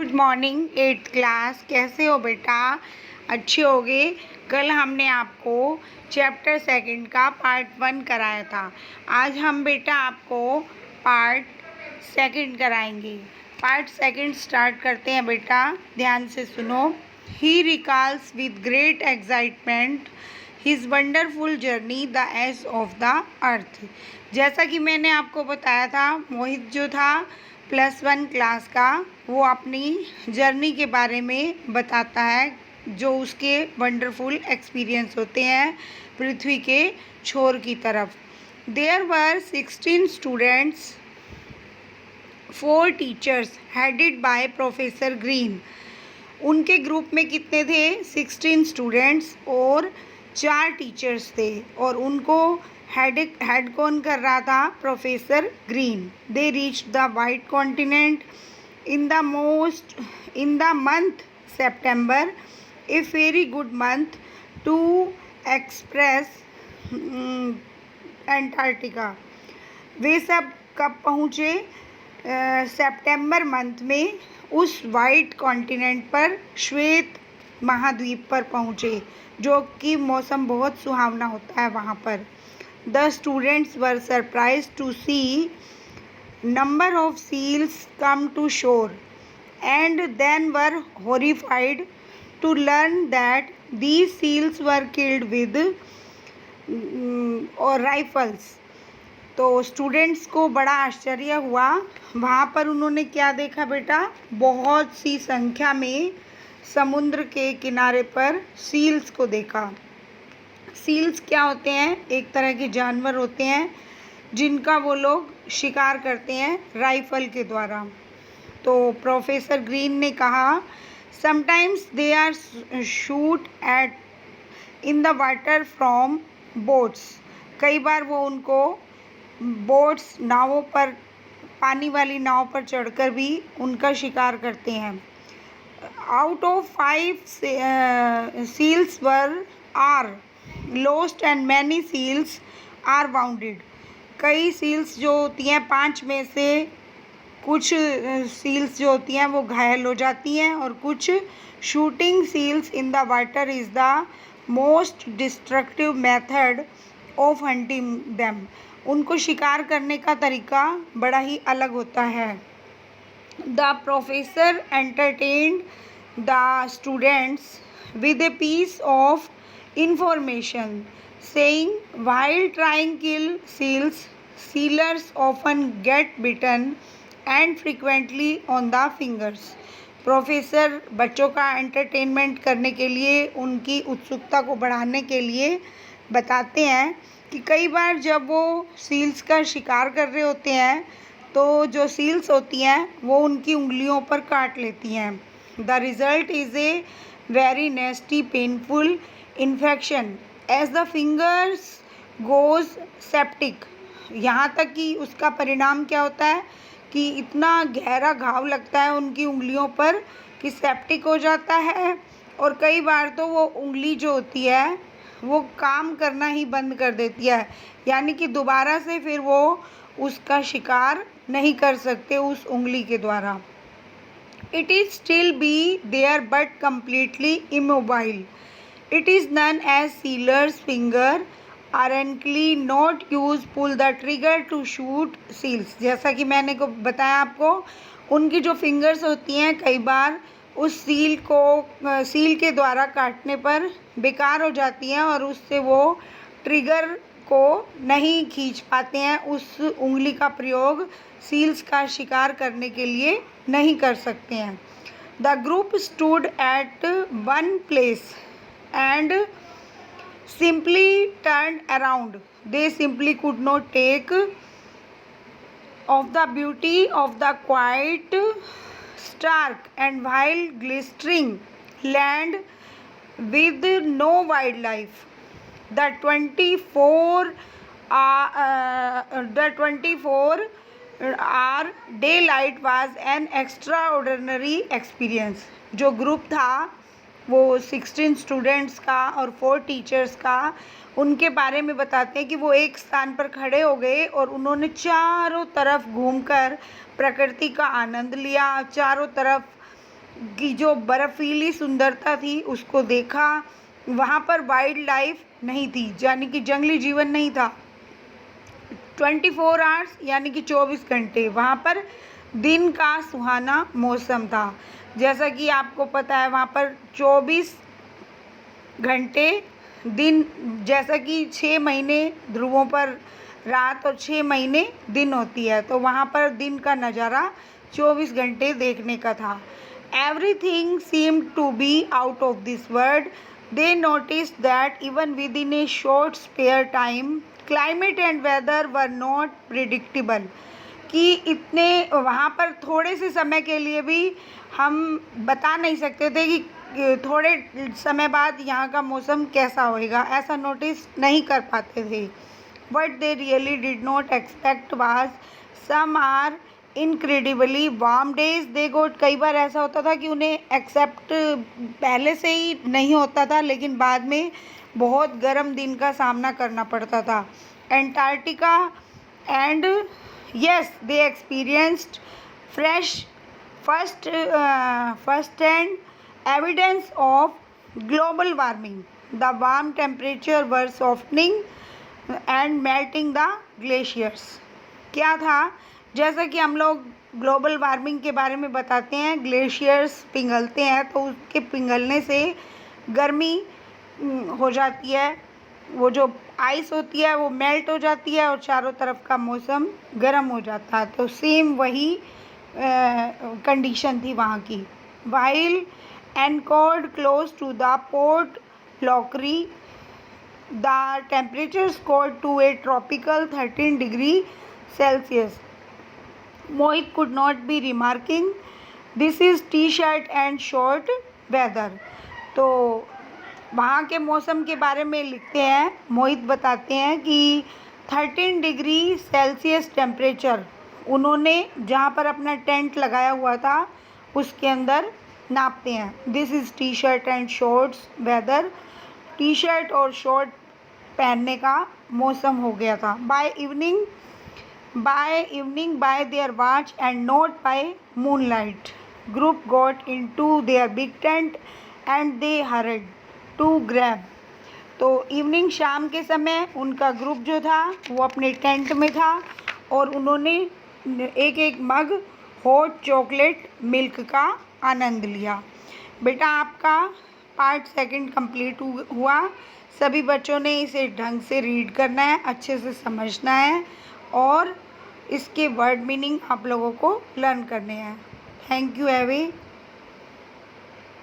Good morning eighth class. कैसे हो बेटा? अच्छे होगे। कल हमने आपको चैप्टर सेकंड का पार्ट 1 कराया था। आज हम बेटा आपको पार्ट सेकंड कराएंगे। पार्ट सेकंड स्टार्ट करते हैं बेटा, ध्यान से सुनो। He recalls with great excitement his wonderful journey the edge of the earth. जैसा कि मैंने आपको बताया था, मोहित जो था +1 क्लास का, वो अपनी जर्नी के बारे में बताता है, जो उसके वंडरफुल एक्सपीरियंस होते हैं पृथ्वी के छोर की तरफ। There were 16 students, 4 teachers headed by professor Green. उनके ग्रुप में कितने थे? 16 स्टूडेंट्स और 4 टीचर्स थे, और उनको हेड कौन कर रहा था? Professor green. They reach the white continent in the month September, a very good month to express Antarctica। वे सब कब पहुँचे? सितंबर मंथ में उस वाइट कॉन्टिनेंट पर, श्वेत महाद्वीप पर पहुँचे, जो कि मौसम बहुत सुहावना होता है वहाँ पर। The students were surprise to see number of seals come to shore, and then were horrified to learn that these seals were killed with और राइफल्स। तो स्टूडेंट्स को बड़ा आश्चर्य हुआ। वहाँ पर उन्होंने क्या देखा बेटा? बहुत सी संख्या में समुद्र के किनारे पर सील्स को देखा। सील्स क्या होते हैं? एक तरह के जानवर होते हैं जिनका वो लोग शिकार करते हैं राइफल के द्वारा। तो प्रोफेसर ग्रीन ने कहा, sometimes they are shoot at in the water from boats. कई बार वो उनको बोट्स, नावों पर, पानी वाली नाव पर चढ़कर भी उनका शिकार करते हैं। Out of 5 seals were are lost and many seals are wounded. कई सील्स जो होती हैं, 5 में से कुछ सील्स जो होती हैं वो घायल हो जाती हैं, और कुछ shooting seals in the water is the most destructive method of hunting them. उनको शिकार करने का तरीका बड़ा ही अलग होता है। The professor entertained the students with a piece of information, saying while trying kill seals, sealers often get bitten and frequently on the fingers। Professor बच्चों का एंटरटेनमेंट करने के लिए, उनकी उत्सुकता को बढ़ाने के लिए बताते हैं कि कई बार जब वो सील्स का शिकार कर रहे होते हैं, तो जो सील्स होती हैं वो उनकी उंगलियों पर काट लेती हैं। The result is a very nasty painful infection as the fingers goes septic. यहाँ तक कि उसका परिणाम क्या होता है कि इतना गहरा घाव लगता है उनकी उंगलियों पर कि सेप्टिक हो जाता है, और कई बार तो वो उंगली जो होती है वो काम करना ही बंद कर देती है, यानी कि दोबारा से फिर वो उसका शिकार नहीं कर सकते उस उंगली के द्वारा। It is still be there but completely immobile. It is known as sealer's finger ironically not use pull the trigger to shoot seals। जैसा कि मैंने को बताया आपको, उनकी जो फिंगर्स होती हैं कई बार उस सील के द्वारा काटने पर बेकार हो जाती हैं, और उससे वो ट्रिगर को नहीं खींच पाते हैं, उस उंगली का प्रयोग सील्स का शिकार करने के लिए नहीं कर सकते हैं। The group stood at one place and simply turned around। They simply could not take of the beauty of the quiet, stark and wild glittering land with no wildlife। The 24-hour daylight was an extraordinary experience। जो group था वो 16 students का और 4 teachers का, उनके बारे में बताते हैं कि वो एक स्थान पर खड़े हो गए और उन्होंने चारों तरफ घूमकर प्रकृति का आनंद लिया। चारों तरफ की जो बर्फीली सुंदरता थी उसको देखा। वहाँ पर वाइल्ड लाइफ नहीं थी, यानी कि जंगली जीवन नहीं था। 24 आवर्स यानी कि 24 घंटे वहाँ पर दिन का सुहाना मौसम था। जैसा कि आपको पता है वहाँ पर 24 घंटे दिन, जैसा कि 6 महीने ध्रुवों पर रात और 6 महीने दिन होती है, तो वहाँ पर दिन का नज़ारा 24 घंटे देखने का था। Everything seemed to be out of this world. They noticed that even within a short spare time, climate and weather were not predictable. कि इतने वहाँ पर थोड़े से समय के लिए भी हम बता नहीं सकते थे कि थोड़े समय बाद यहाँ का मौसम कैसा होएगा, ऐसा नोटिस नहीं कर पाते थे। What they really did not expect was some are incredibly warm days they got. कई बार ऐसा होता था कि उन्हें एक्सेप्ट पहले से ही नहीं होता था, लेकिन बाद में बहुत गर्म दिन का सामना करना पड़ता था। Antarctica and yes they experienced fresh first hand evidence of global warming. The warm temperature were softening and melting the glaciers. क्या था, जैसा कि हम लोग ग्लोबल वार्मिंग के बारे में बताते हैं, ग्लेशियर्स पिघलते हैं तो उसके पिघलने से गर्मी हो जाती है, वो जो आइस होती है वो मेल्ट हो जाती है और चारों तरफ का मौसम गर्म हो जाता है। तो सेम वही कंडीशन थी वहाँ की। While anchored close to the Port Lockroy the temperature soared to a tropical 13 degree Celsius. Mohit could not be remarking, this is T shirt and short weather. तो वहाँ के मौसम के बारे में लिखते हैं, मोहित बताते हैं कि 13 डिग्री सेल्सियस टेम्परेचर उन्होंने जहाँ पर अपना टेंट लगाया हुआ था उसके अंदर नापते हैं। This is T shirt and shorts weather. T shirt और शॉर्ट पहनने का मौसम हो गया था। By evening by their watch and not by moonlight, group got into their big tent and they hurried to grab। तो इवनिंग शाम के समय उनका ग्रुप जो था वो अपने टेंट में था और उन्होंने एक एक मग हॉट चॉकलेट मिल्क का आनंद लिया। बेटा आपका पार्ट सेकंड कंप्लीट हुआ। सभी बच्चों ने इसे ढंग से रीड करना है, अच्छे से समझना है और इसके वर्ड मीनिंग आप लोगों को लर्न करने हैं। Thank you AV.